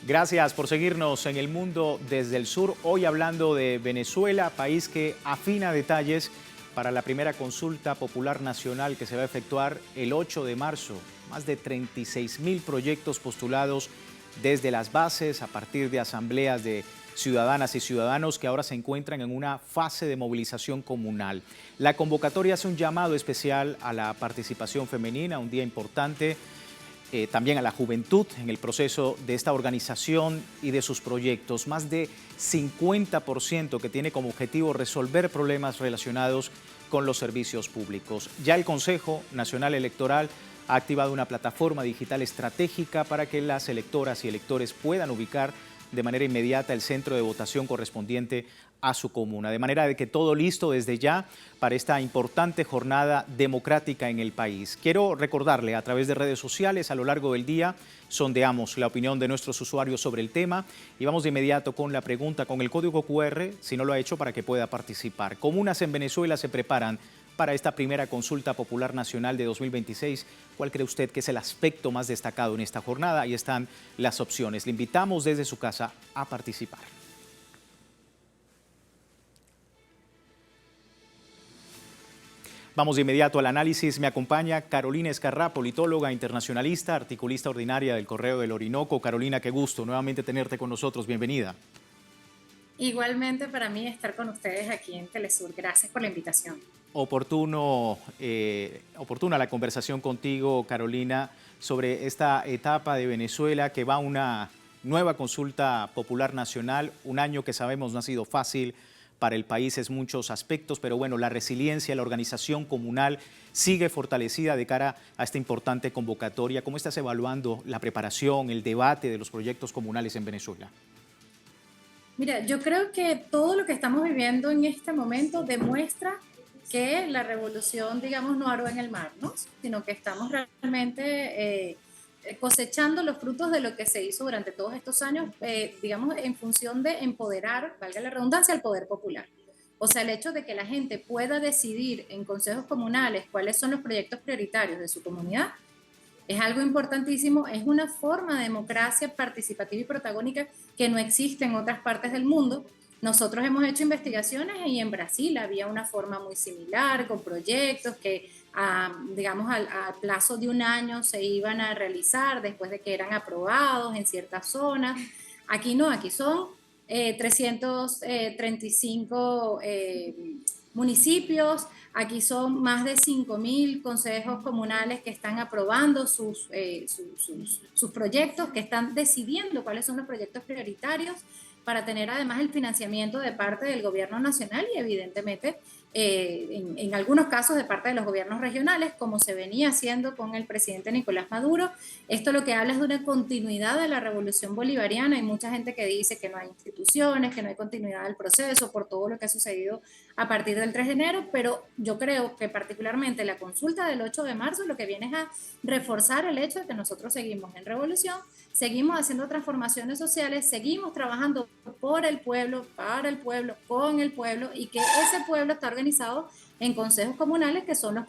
Gracias por seguirnos en El Mundo desde el Sur. Hoy hablando de Venezuela, país que afina detalles para la primera consulta popular nacional que se va a efectuar el 8 de marzo. Más de 36.000 proyectos postulados desde las bases a partir de asambleas de ciudadanas y ciudadanos que ahora se encuentran en una fase de movilización comunal. La convocatoria hace un llamado especial a la participación femenina, un día importante. También a la juventud en el proceso de esta organización y de sus proyectos. Más de 50% que tiene como objetivo resolver problemas relacionados con los servicios públicos. Ya el Consejo Nacional Electoral ha activado una plataforma digital estratégica para que las electoras y electores puedan ubicar de manera inmediata el centro de votación correspondiente a su comuna. De manera de que todo listo desde ya para esta importante jornada democrática en el país. Quiero recordarle a través de redes sociales a lo largo del día, sondeamos la opinión de nuestros usuarios sobre el tema y vamos de inmediato con la pregunta con el código QR, si no lo ha hecho, para que pueda participar. Comunas en Venezuela se preparan para esta primera consulta popular nacional de 2026. ¿Cuál cree usted que es el aspecto más destacado en esta jornada? Ahí están las opciones. Le invitamos desde su casa a participar. Vamos de inmediato al análisis. Me acompaña Carolina Escarrá, politóloga, internacionalista, articulista ordinaria del Correo del Orinoco. Carolina, qué gusto nuevamente tenerte con nosotros. Bienvenida. Igualmente para mí estar con ustedes aquí en Telesur. Gracias por la invitación. Oportuna la conversación contigo, Carolina, sobre esta etapa de Venezuela que va a una nueva consulta popular nacional, un año que sabemos no ha sido fácil para el país en muchos aspectos, pero bueno, la resiliencia, la organización comunal sigue fortalecida de cara a esta importante convocatoria. ¿Cómo estás evaluando la preparación, el debate de los proyectos comunales en Venezuela? Mira, yo creo que todo lo que estamos viviendo en este momento demuestra que la revolución, digamos, no aró en el mar, ¿no? Sino que estamos realmente cosechando los frutos de lo que se hizo durante todos estos años, digamos, en función de empoderar, valga la redundancia, al poder popular. O sea, el hecho de que la gente pueda decidir en consejos comunales cuáles son los proyectos prioritarios de su comunidad es algo importantísimo, es una forma de democracia participativa y protagónica que no existe en otras partes del mundo. Nosotros hemos hecho investigaciones y en Brasil había una forma muy similar, con proyectos que, digamos, al plazo de un año se iban a realizar después de que eran aprobados en ciertas zonas. Aquí no, aquí son 335 municipios. Aquí son más de 5.000 consejos comunales que están aprobando sus proyectos, que están decidiendo cuáles son los proyectos prioritarios para tener además el financiamiento de parte del gobierno nacional y evidentemente en algunos casos de parte de los gobiernos regionales, como se venía haciendo con el presidente Nicolás Maduro. Esto lo que habla es de una continuidad de la revolución bolivariana. Hay mucha gente que dice que no hay instituciones, que no hay continuidad del proceso por todo lo que ha sucedido a partir del 3 de enero, pero yo creo que particularmente la consulta del 8 de marzo lo que viene es a reforzar el hecho de que nosotros seguimos en revolución, seguimos haciendo transformaciones sociales, seguimos trabajando por el pueblo, para el pueblo, con el pueblo, y que ese pueblo está organizado en consejos comunales que son los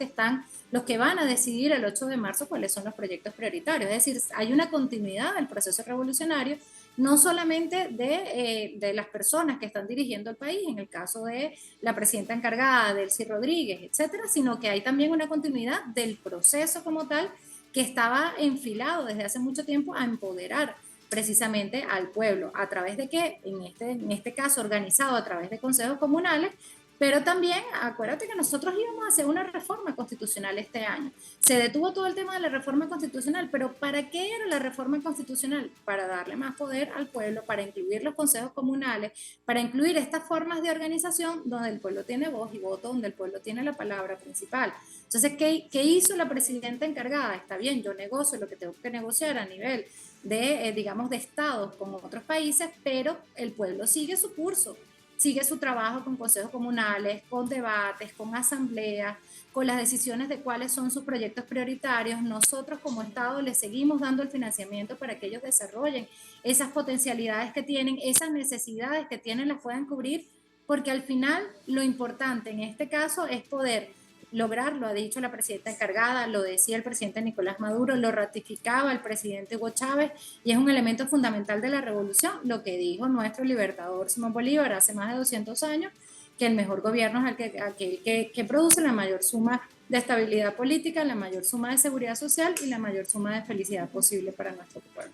que van a decidir el 8 de marzo cuáles son los proyectos prioritarios. Es decir, hay una continuidad del proceso revolucionario, no solamente de las personas que están dirigiendo el país, en el caso de la presidenta encargada, Delcy Rodríguez, etcétera, sino que hay también una continuidad del proceso como tal que estaba enfilado desde hace mucho tiempo a empoderar precisamente al pueblo, a través de que, en este caso, organizado a través de consejos comunales, pero también acuérdate que nosotros íbamos a hacer una reforma constitucional este año. Se detuvo todo el tema de la reforma constitucional, pero ¿para qué era la reforma constitucional? Para darle más poder al pueblo, para incluir los consejos comunales, para incluir estas formas de organización donde el pueblo tiene voz y voto, donde el pueblo tiene la palabra principal. Entonces, ¿qué hizo la presidenta encargada? Está bien, yo negocio lo que tengo que negociar a nivel de, digamos, de estados con otros países, pero el pueblo sigue su curso, sigue su trabajo con consejos comunales, con debates, con asambleas, con las decisiones de cuáles son sus proyectos prioritarios. Nosotros como Estado les seguimos dando el financiamiento para que ellos desarrollen esas potencialidades que tienen, esas necesidades que tienen, las puedan cubrir, porque al final lo importante en este caso es poder lograrlo, ha dicho la presidenta encargada, lo decía el presidente Nicolás Maduro, lo ratificaba el presidente Hugo Chávez, y es un elemento fundamental de la revolución, lo que dijo nuestro libertador Simón Bolívar hace más de 200 años, que el mejor gobierno es aquel que produce la mayor suma de estabilidad política, la mayor suma de seguridad social y la mayor suma de felicidad posible para nuestro pueblo.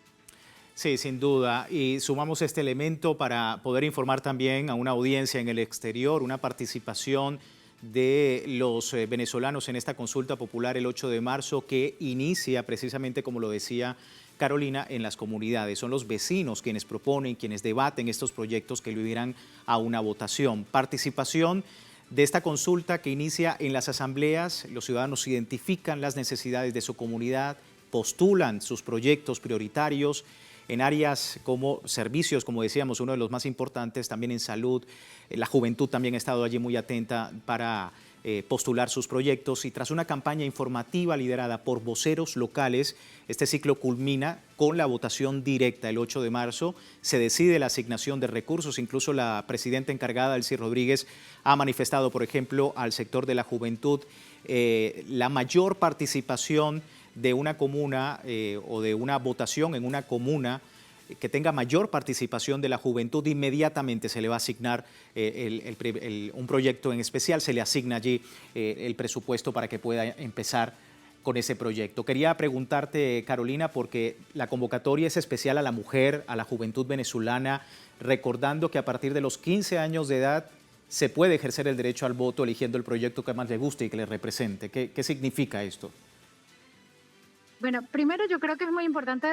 Sí, sin duda. Y sumamos este elemento para poder informar también a una audiencia en el exterior, una participación de los venezolanos en esta consulta popular el 8 de marzo que inicia precisamente, como lo decía Carolina, en las comunidades. Son los vecinos quienes proponen, quienes debaten estos proyectos que lo irán a una votación. Participación de esta consulta que inicia en las asambleas. Los ciudadanos identifican las necesidades de su comunidad, postulan sus proyectos prioritarios en áreas como servicios, como decíamos, uno de los más importantes, también en salud. La juventud también ha estado allí muy atenta para postular sus proyectos, y tras una campaña informativa liderada por voceros locales, este ciclo culmina con la votación directa el 8 de marzo. Se decide la asignación de recursos. Incluso la presidenta encargada, Elsie Rodríguez, ha manifestado, por ejemplo, al sector de la juventud la mayor participación de una comuna o de una votación en una comuna que tenga mayor participación de la juventud. Inmediatamente se le va a asignar un proyecto en especial, se le asigna allí el presupuesto para que pueda empezar con ese proyecto. Quería preguntarte, Carolina, porque la convocatoria es especial a la mujer, a la juventud venezolana, recordando que a partir de los 15 años de edad se puede ejercer el derecho al voto eligiendo el proyecto que más le guste y que le represente. ¿Qué significa esto? Bueno, primero yo creo que es muy importante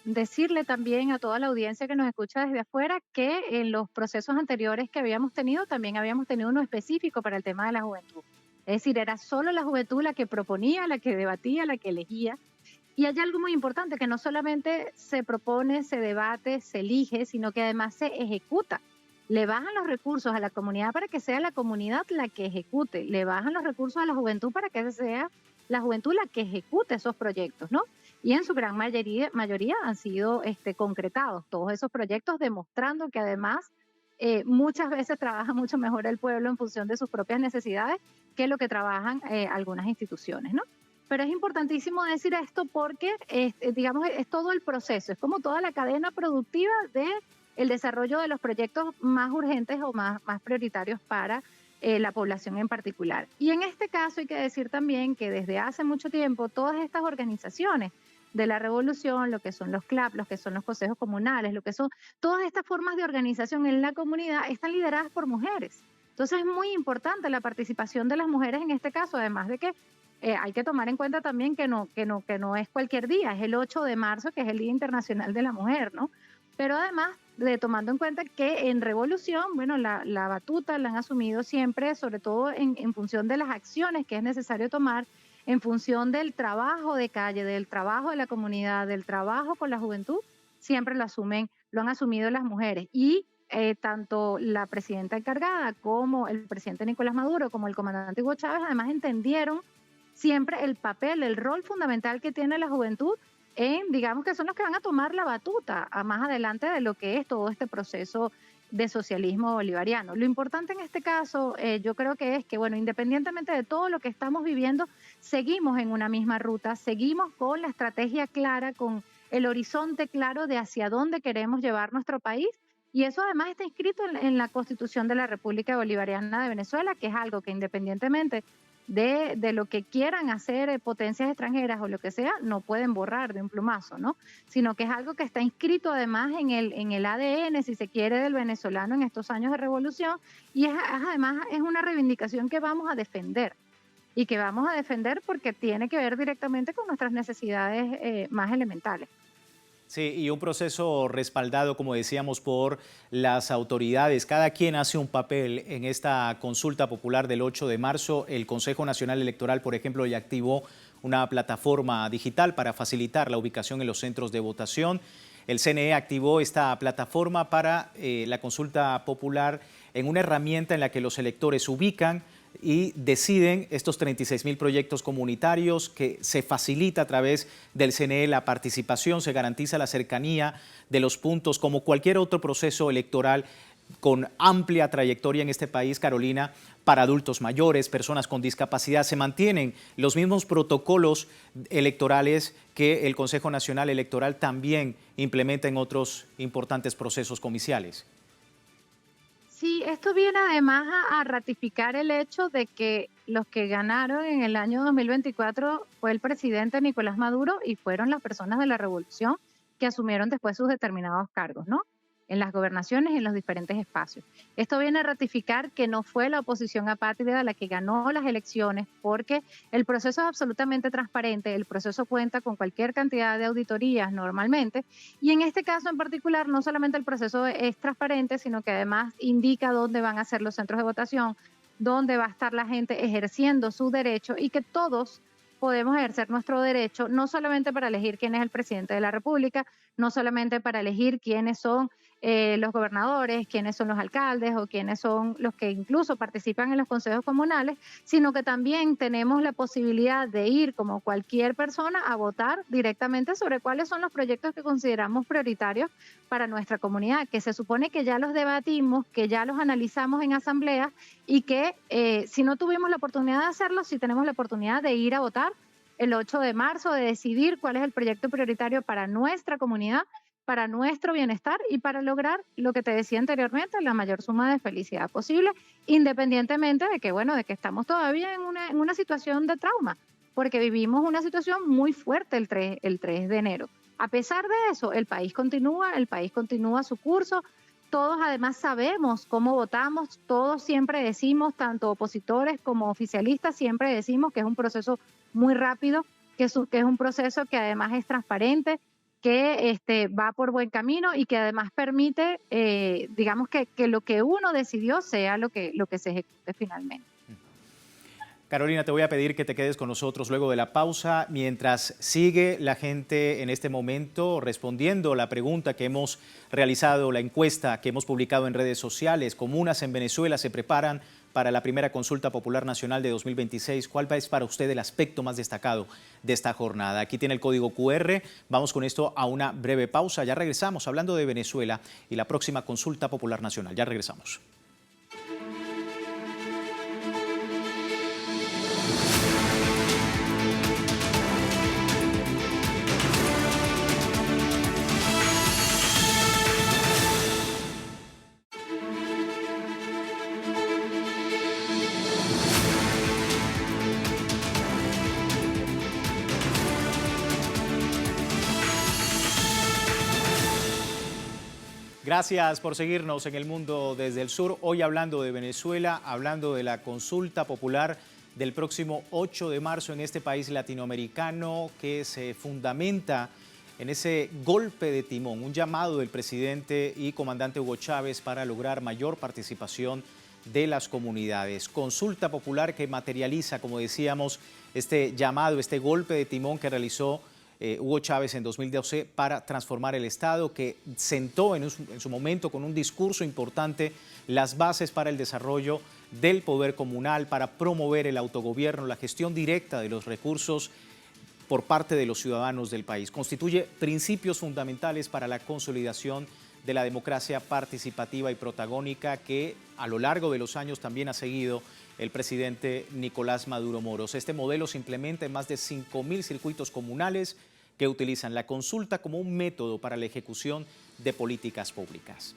decirle también a toda la audiencia que nos escucha desde afuera que en los procesos anteriores que habíamos tenido, también habíamos tenido uno específico para el tema de la juventud. Es decir, era solo la juventud la que proponía, la que debatía, la que elegía. Y hay algo muy importante, que no solamente se propone, se debate, se elige, sino que además se ejecuta. Le bajan los recursos a la comunidad para que sea la comunidad la que ejecute. Le bajan los recursos a la juventud para que sea la juventud la que ejecute esos proyectos, ¿no? Y en su gran mayoría han sido concretados todos esos proyectos, demostrando que además muchas veces trabaja mucho mejor el pueblo en función de sus propias necesidades que lo que trabajan algunas instituciones, ¿no? Pero es importantísimo decir esto porque, digamos, es todo el proceso, es como toda la cadena productiva del desarrollo de los proyectos más urgentes o más prioritarios para la población en particular. Y en este caso hay que decir también que desde hace mucho tiempo todas estas organizaciones de la revolución, lo que son los CLAP, lo que son los consejos comunales, lo que son todas estas formas de organización en la comunidad, están lideradas por mujeres. Entonces es muy importante la participación de las mujeres en este caso, además de que hay que tomar en cuenta también que no es cualquier día, es el 8 de marzo, que es el Día Internacional de la Mujer, ¿no? Pero además, tomando en cuenta que en revolución, bueno, la batuta la han asumido siempre, sobre todo en función de las acciones que es necesario tomar, en función del trabajo de calle, del trabajo de la comunidad, del trabajo con la juventud, siempre lo han asumido las mujeres. Y tanto la presidenta encargada como el presidente Nicolás Maduro, como el comandante Hugo Chávez, además entendieron siempre el papel, el rol fundamental que tiene la juventud, digamos que son los que van a tomar la batuta a más adelante de lo que es todo este proceso de socialismo bolivariano. Lo importante en este caso, yo creo que es que, bueno, independientemente de todo lo que estamos viviendo, seguimos en una misma ruta, seguimos con la estrategia clara, con el horizonte claro de hacia dónde queremos llevar nuestro país, y eso además está inscrito en la Constitución de la República Bolivariana de Venezuela, que es algo que independientemente de lo que quieran hacer potencias extranjeras o lo que sea, no pueden borrar de un plumazo, ¿no? Sino que es algo que está inscrito además en el ADN, si se quiere, del venezolano en estos años de revolución, y además es una reivindicación que vamos a defender, y que vamos a defender porque tiene que ver directamente con nuestras necesidades más elementales. Sí, y un proceso respaldado, como decíamos, por las autoridades. Cada quien hace un papel en esta consulta popular del 8 de marzo. El Consejo Nacional Electoral, por ejemplo, ya activó una plataforma digital para facilitar la ubicación en los centros de votación. El CNE activó esta plataforma para la consulta popular en una herramienta en la que los electores ubican y deciden estos 36.000 proyectos comunitarios, que se facilita a través del CNE la participación, se garantiza la cercanía de los puntos, como cualquier otro proceso electoral con amplia trayectoria en este país, Carolina, para adultos mayores, personas con discapacidad. Se mantienen los mismos protocolos electorales que el Consejo Nacional Electoral también implementa en otros importantes procesos comiciales. Sí, esto viene además a ratificar el hecho de que los que ganaron en el año 2024 fue el presidente Nicolás Maduro y fueron las personas de la revolución que asumieron después sus determinados cargos, ¿no? En las gobernaciones y en los diferentes espacios. Esto viene a ratificar que no fue la oposición apátrida la que ganó las elecciones, porque el proceso es absolutamente transparente, el proceso cuenta con cualquier cantidad de auditorías normalmente, y en este caso en particular no solamente el proceso es transparente, sino que además indica dónde van a ser los centros de votación, dónde va a estar la gente ejerciendo su derecho y que todos podemos ejercer nuestro derecho, no solamente para elegir quién es el presidente de la República, no solamente para elegir quiénes son los gobernadores, quiénes son los alcaldes o quiénes son los que incluso participan en los consejos comunales, sino que también tenemos la posibilidad de ir como cualquier persona a votar directamente sobre cuáles son los proyectos que consideramos prioritarios para nuestra comunidad, que se supone que ya los debatimos, que ya los analizamos en asamblea y que si no tuvimos la oportunidad de hacerlo, sí tenemos la oportunidad de ir a votar el 8 de marzo, de decidir cuál es el proyecto prioritario para nuestra comunidad, para nuestro bienestar y para lograr lo que te decía anteriormente, la mayor suma de felicidad posible, independientemente de que, bueno, de que estamos todavía en una situación de trauma, porque vivimos una situación muy fuerte el 3 de enero. A pesar de eso, el país continúa su curso. Todos además sabemos cómo votamos, todos siempre decimos, tanto opositores como oficialistas, siempre decimos que es un proceso muy rápido, que es un proceso que además es transparente, que va por buen camino y que además permite, digamos, que lo que uno decidió sea lo que se ejecute finalmente. Carolina, te voy a pedir que te quedes con nosotros luego de la pausa, mientras sigue la gente en este momento respondiendo la pregunta que hemos realizado, la encuesta que hemos publicado en redes sociales. Comunas en Venezuela se preparan para la primera consulta popular nacional de 2026. ¿Cuál es para usted el aspecto más destacado de esta jornada? Aquí tiene el código QR. Vamos con esto a una breve pausa. Ya regresamos hablando de Venezuela y la próxima consulta popular nacional. Ya regresamos. Gracias por seguirnos en El Mundo desde el Sur. Hoy hablando de Venezuela, hablando de la consulta popular del próximo 8 de marzo en este país latinoamericano que se fundamenta en ese golpe de timón, un llamado del presidente y comandante Hugo Chávez para lograr mayor participación de las comunidades. Consulta popular que materializa, como decíamos, este llamado, este golpe de timón que realizó Hugo Chávez en 2012 para transformar el Estado, que sentó en su momento con un discurso importante las bases para el desarrollo del poder comunal, para promover el autogobierno, la gestión directa de los recursos por parte de los ciudadanos del país. Constituye principios fundamentales para la consolidación de la democracia participativa y protagónica que a lo largo de los años también ha seguido el presidente Nicolás Maduro Moros. Este modelo se implementa en más de 5.000 circuitos comunales que utilizan la consulta como un método para la ejecución de políticas públicas.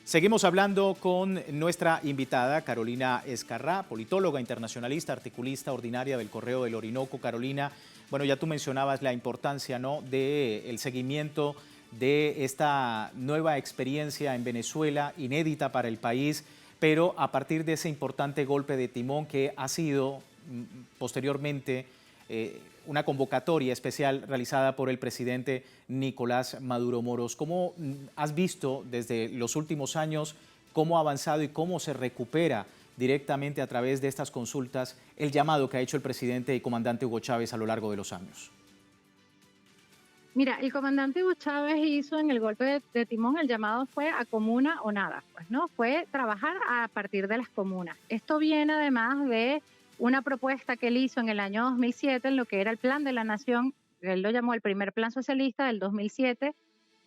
Seguimos hablando con nuestra invitada, Carolina Ezcarrá, politóloga, internacionalista, articulista ordinaria del Correo del Orinoco. Carolina, bueno, ya tú mencionabas la importancia, ¿no?, del seguimiento de esta nueva experiencia en Venezuela, inédita para el país, pero a partir de ese importante golpe de timón que ha sido posteriormente una convocatoria especial realizada por el presidente Nicolás Maduro Moros. ¿Cómo has visto desde los últimos años cómo ha avanzado y cómo se recupera directamente a través de estas consultas el llamado que ha hecho el presidente y comandante Hugo Chávez a lo largo de los años? Mira, el comandante Hugo Chávez hizo en el golpe de timón, el llamado fue a comuna o nada, pues no, fue trabajar a partir de las comunas. Esto viene además de una propuesta que él hizo en el año 2007 en lo que era el Plan de la Nación, él lo llamó el primer plan socialista del 2007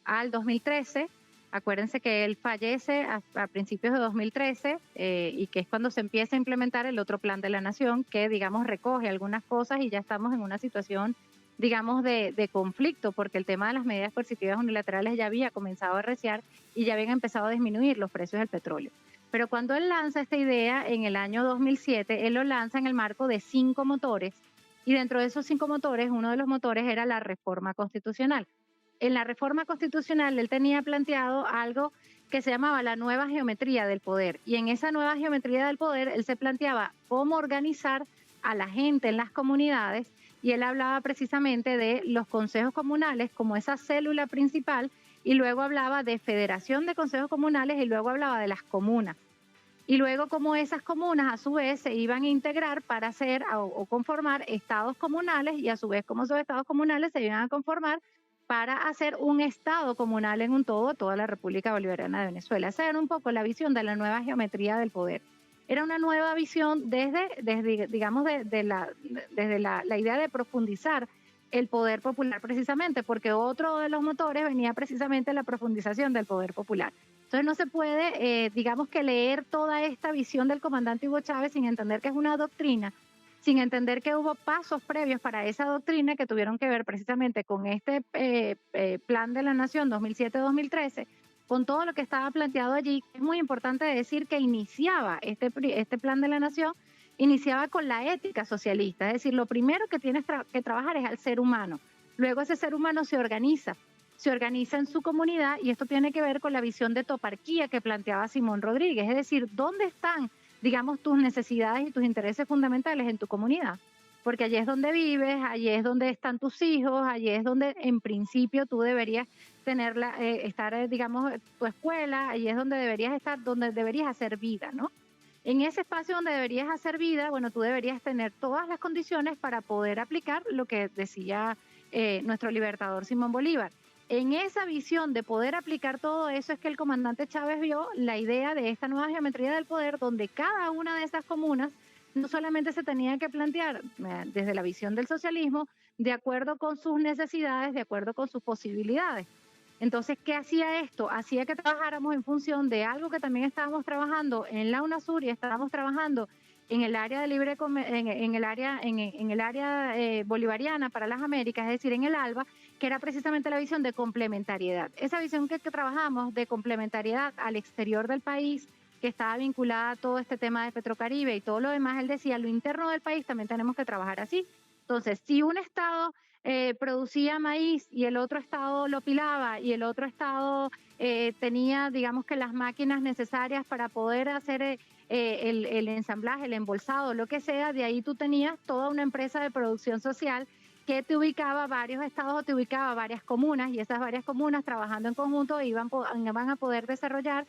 al 2013, Acuérdense que él fallece a principios de 2013 y que es cuando se empieza a implementar el otro plan de la nación que, digamos, recoge algunas cosas y ya estamos en una situación, digamos, de conflicto porque el tema de las medidas coercitivas unilaterales ya había comenzado a arreciar y ya habían empezado a disminuir los precios del petróleo. Pero cuando él lanza esta idea en el año 2007, él lo lanza en el marco de 5 motores y dentro de esos 5 motores, uno de los motores era la reforma constitucional. En la reforma constitucional él tenía planteado algo que se llamaba la nueva geometría del poder y en esa nueva geometría del poder él se planteaba cómo organizar a la gente en las comunidades y él hablaba precisamente de los consejos comunales como esa célula principal y luego hablaba de federación de consejos comunales y luego hablaba de las comunas. Y luego cómo esas comunas a su vez se iban a integrar para hacer o conformar estados comunales y a su vez cómo esos estados comunales se iban a conformar para hacer un estado comunal en un todo, toda la República Bolivariana de Venezuela. Esa era un poco la visión de la nueva geometría del poder. Era una nueva visión desde digamos, desde la idea de profundizar el poder popular precisamente, porque otro de los motores venía precisamente la profundización del poder popular. Entonces no se puede, digamos que leer toda esta visión del comandante Hugo Chávez sin entender que es una doctrina, sin entender que hubo pasos previos para esa doctrina que tuvieron que ver precisamente con este plan de la Nación 2007-2013, con todo lo que estaba planteado allí. Es muy importante decir que iniciaba este plan de la Nación, iniciaba con la ética socialista, es decir, lo primero que tienes que trabajar es al ser humano. Luego ese ser humano se organiza en su comunidad y esto tiene que ver con la visión de toparquía que planteaba Simón Rodríguez, es decir, ¿dónde están, digamos, tus necesidades y tus intereses fundamentales en tu comunidad? Porque allí es donde vives, allí es donde están tus hijos, allí es donde en principio tú deberías estar, digamos, tu escuela, allí es donde deberías estar, donde deberías hacer vida, ¿no? En ese espacio donde deberías hacer vida, bueno, tú deberías tener todas las condiciones para poder aplicar lo que decía nuestro libertador Simón Bolívar. En esa visión de poder aplicar todo eso es que el comandante Chávez vio la idea de esta nueva geometría del poder, donde cada una de esas comunas no solamente se tenía que plantear desde la visión del socialismo, de acuerdo con sus necesidades, de acuerdo con sus posibilidades. Entonces, ¿qué hacía esto? Hacía que trabajáramos en función de algo que también estábamos trabajando en la UNASUR y estábamos trabajando en el área de libre en el área bolivariana para las Américas, es decir, en el ALBA, que era precisamente la visión de complementariedad. Esa visión que trabajamos de complementariedad al exterior del país, que estaba vinculada a todo este tema de Petrocaribe y todo lo demás, él decía, lo interno del país también tenemos que trabajar así. Entonces, si un estado producía maíz y el otro estado lo pilaba y el otro estado tenía, digamos que las máquinas necesarias para poder hacer el ensamblaje, el embolsado, lo que sea, de ahí tú tenías toda una empresa de producción social que te ubicaba varios estados o te ubicaba varias comunas y esas varias comunas trabajando en conjunto iban a poder desarrollar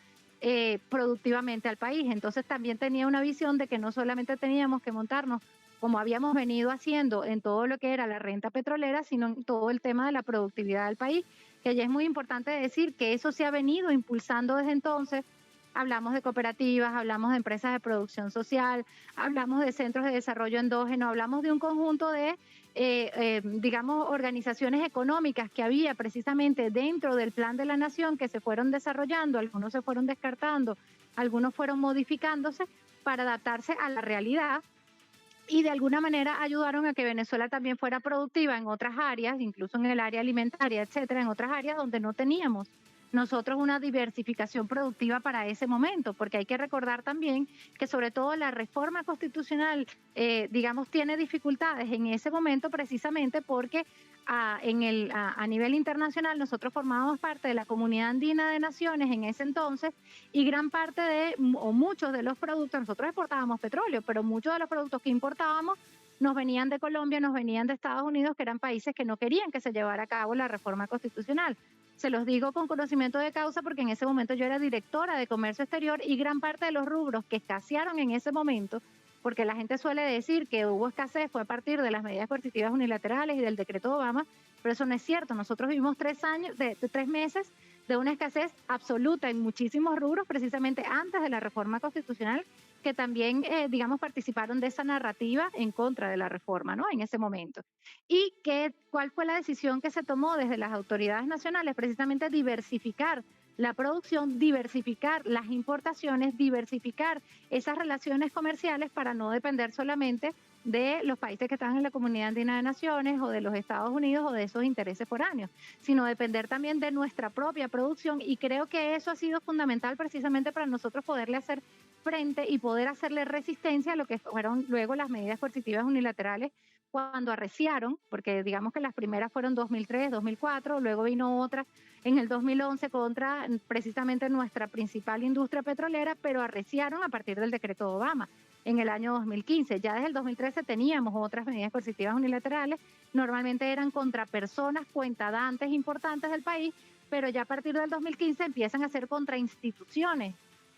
productivamente al país. Entonces también tenía una visión de que no solamente teníamos que montarnos como habíamos venido haciendo en todo lo que era la renta petrolera, sino en todo el tema de la productividad del país, que ya es muy importante decir que eso se ha venido impulsando desde entonces. Hablamos de cooperativas, hablamos de empresas de producción social, hablamos de centros de desarrollo endógeno, hablamos de un conjunto de, digamos, organizaciones económicas que había precisamente dentro del Plan de la Nación que se fueron desarrollando, algunos se fueron descartando, algunos fueron modificándose para adaptarse a la realidad y de alguna manera ayudaron a que Venezuela también fuera productiva en otras áreas, incluso en el área alimentaria, etcétera, en otras áreas donde no teníamos nosotros una diversificación productiva para ese momento, porque hay que recordar también que sobre todo la reforma constitucional, digamos, tiene dificultades en ese momento precisamente porque a nivel internacional nosotros formábamos parte de la Comunidad Andina de Naciones en ese entonces y gran parte o muchos de los productos, nosotros exportábamos petróleo, pero muchos de los productos que importábamos nos venían de Colombia, nos venían de Estados Unidos, que eran países que no querían que se llevara a cabo la reforma constitucional. Se los digo con conocimiento de causa porque en ese momento yo era directora de Comercio Exterior y gran parte de los rubros que escasearon en ese momento, porque la gente suele decir que hubo escasez fue a partir de las medidas coercitivas unilaterales y del decreto de Obama, pero eso no es cierto. Nosotros vivimos 3 meses de una escasez absoluta en muchísimos rubros, precisamente antes de la reforma constitucional, que también, digamos, participaron de esa narrativa en contra de la reforma, ¿no? En ese momento. ¿Y cuál fue la decisión que se tomó desde las autoridades nacionales? Precisamente diversificar la producción, diversificar las importaciones, diversificar esas relaciones comerciales para no depender solamente de los países que están en la Comunidad Andina de Naciones o de los Estados Unidos o de esos intereses foráneos, sino depender también de nuestra propia producción, y creo que eso ha sido fundamental precisamente para nosotros poderle hacer frente y poder hacerle resistencia a lo que fueron luego las medidas coercitivas unilaterales cuando arreciaron, porque digamos que las primeras fueron 2003, 2004, luego vino otra en el 2011 contra precisamente nuestra principal industria petrolera, pero arreciaron a partir del decreto de Obama en el año 2015. Ya desde el 2013 teníamos otras medidas coercitivas unilaterales, normalmente eran contra personas cuentadantes importantes del país, pero ya a partir del 2015 empiezan a ser contra instituciones.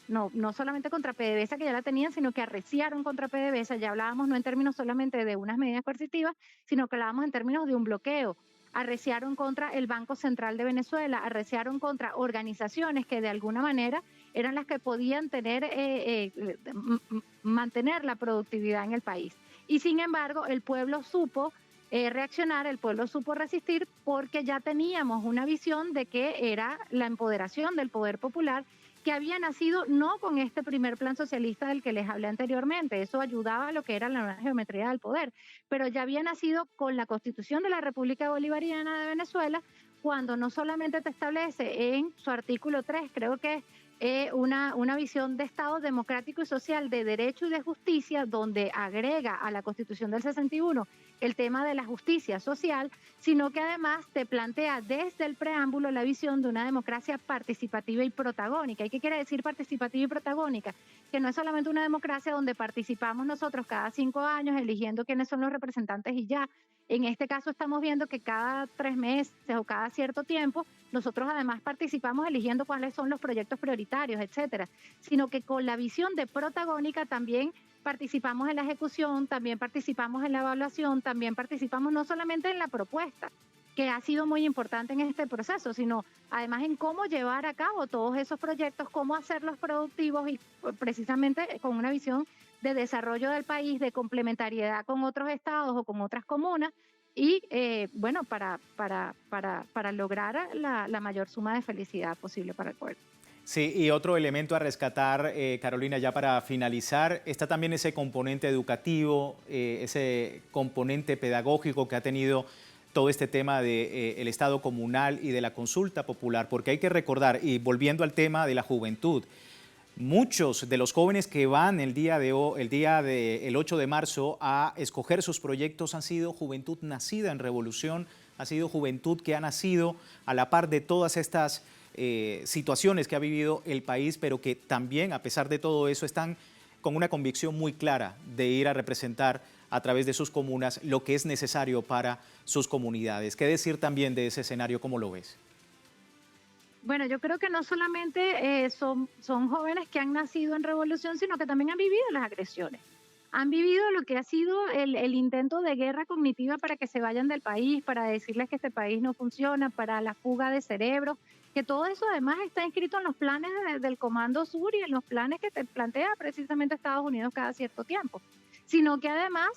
No solamente contra PDVSA, que ya la tenían, sino que arreciaron contra PDVSA. Ya hablábamos no en términos solamente de unas medidas coercitivas, sino que hablábamos en términos de un bloqueo. Arreciaron contra el Banco Central de Venezuela, arreciaron contra organizaciones que de alguna manera eran las que podían mantener la productividad en el país. Y sin embargo, el pueblo supo reaccionar, el pueblo supo resistir, porque ya teníamos una visión de que era la empoderación del poder popular, que había nacido no con este primer plan socialista del que les hablé anteriormente, eso ayudaba a lo que era la nueva geometría del poder, pero ya había nacido con la Constitución de la República Bolivariana de Venezuela, cuando no solamente te establece en su artículo 3, creo que una visión de Estado democrático y social, de derecho y de justicia, donde agrega a la Constitución del 61 el tema de la justicia social, sino que además te plantea desde el preámbulo la visión de una democracia participativa y protagónica. ¿Y qué quiere decir participativa y protagónica? Que no es solamente una democracia donde participamos nosotros cada 5 años eligiendo quiénes son los representantes y ya. En este caso estamos viendo que cada 3 meses o cada cierto tiempo nosotros además participamos eligiendo cuáles son los proyectos prioritarios, etcétera, sino que con la visión de protagónica también participamos en la ejecución, también participamos en la evaluación, también participamos no solamente en la propuesta, que ha sido muy importante en este proceso, sino además en cómo llevar a cabo todos esos proyectos, cómo hacerlos productivos y precisamente con una visión de desarrollo del país, de complementariedad con otros estados o con otras comunas, y bueno, para lograr la mayor suma de felicidad posible para el pueblo. Sí, y otro elemento a rescatar, Carolina, ya para finalizar, está también ese componente educativo, ese componente pedagógico que ha tenido todo este tema del Estado comunal y de la consulta popular, porque hay que recordar, y volviendo al tema de la juventud, muchos de los jóvenes que van el 8 de marzo a escoger sus proyectos han sido juventud nacida en revolución, ha sido juventud que ha nacido a la par de todas estas situaciones que ha vivido el país, pero que también, a pesar de todo eso, están con una convicción muy clara de ir a representar a través de sus comunas lo que es necesario para sus comunidades. ¿Qué decir también de ese escenario? ¿Cómo lo ves? Bueno, yo creo que no solamente son jóvenes que han nacido en revolución, sino que también han vivido las agresiones. Han vivido lo que ha sido el intento de guerra cognitiva para que se vayan del país, para decirles que este país no funciona, para la fuga de cerebros, que todo eso además está inscrito en los planes del Comando Sur y en los planes que te plantea precisamente Estados Unidos cada cierto tiempo, sino que además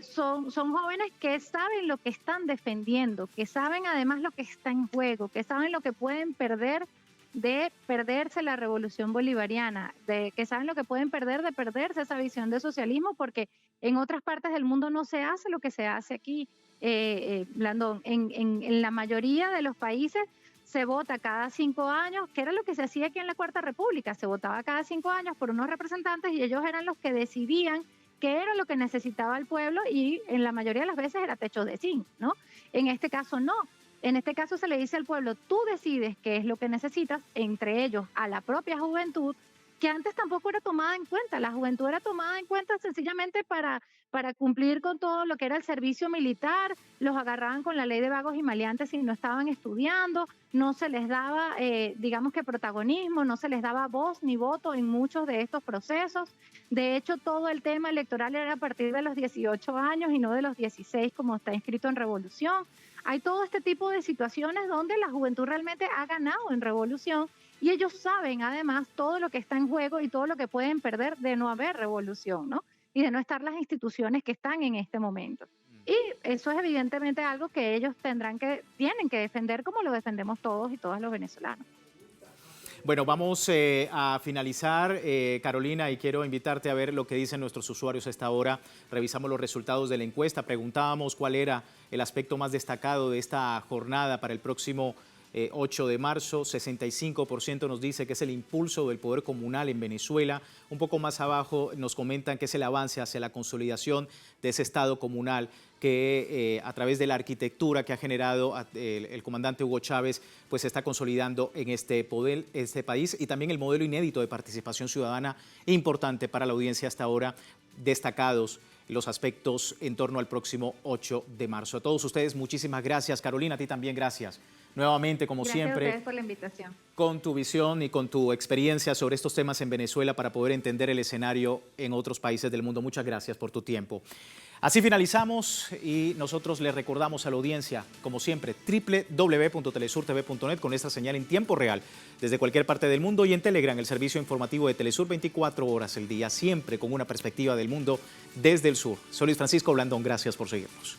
son jóvenes que saben lo que están defendiendo, que saben además lo que está en juego, que saben lo que pueden perder de perderse la revolución bolivariana, que saben lo que pueden perder de perderse esa visión de socialismo, porque en otras partes del mundo no se hace lo que se hace aquí, Blandón. En la mayoría de los países se vota cada 5 años, que era lo que se hacía aquí en la Cuarta República, se votaba cada 5 años por unos representantes y ellos eran los que decidían qué era lo que necesitaba el pueblo, y en la mayoría de las veces era techo de zinc, ¿no? En este caso no. En este caso se le dice al pueblo, tú decides qué es lo que necesitas, entre ellos a la propia juventud, que antes tampoco era tomada en cuenta. La juventud era tomada en cuenta sencillamente para cumplir con todo lo que era el servicio militar, los agarraban con la ley de vagos y maleantes si no estaban estudiando, no se les daba, digamos que protagonismo, no se les daba voz ni voto en muchos de estos procesos. De hecho, todo el tema electoral era a partir de los 18 años y no de los 16 como está inscrito en Revolución. Hay todo este tipo de situaciones donde la juventud realmente ha ganado en revolución y ellos saben además todo lo que está en juego y todo lo que pueden perder de no haber revolución, ¿no? Y de no estar las instituciones que están en este momento. Y eso es evidentemente algo que ellos tienen que defender como lo defendemos todos y todas los venezolanos. Bueno, vamos a finalizar, Carolina, y quiero invitarte a ver lo que dicen nuestros usuarios a esta hora. Revisamos los resultados de la encuesta, preguntábamos cuál era el aspecto más destacado de esta jornada para el próximo 8 de marzo. 65% nos dice que es el impulso del poder comunal en Venezuela. Un poco más abajo nos comentan que es el avance hacia la consolidación de ese Estado comunal que a través de la arquitectura que ha generado el comandante Hugo Chávez, pues se está consolidando en este país, y también el modelo inédito de participación ciudadana importante para la audiencia hasta ahora, destacados los aspectos en torno al próximo 8 de marzo. A todos ustedes, muchísimas gracias. Carolina, a ti también gracias. Nuevamente, como siempre, gracias a ustedes por la invitación. Con tu visión y con tu experiencia sobre estos temas en Venezuela para poder entender el escenario en otros países del mundo. Muchas gracias por tu tiempo. Así finalizamos y nosotros les recordamos a la audiencia, como siempre, www.telesurtv.net con esta señal en tiempo real desde cualquier parte del mundo, y en Telegram, el servicio informativo de Telesur 24 horas el día, siempre con una perspectiva del mundo desde el sur. Soy Luis Francisco Blandón, gracias por seguirnos.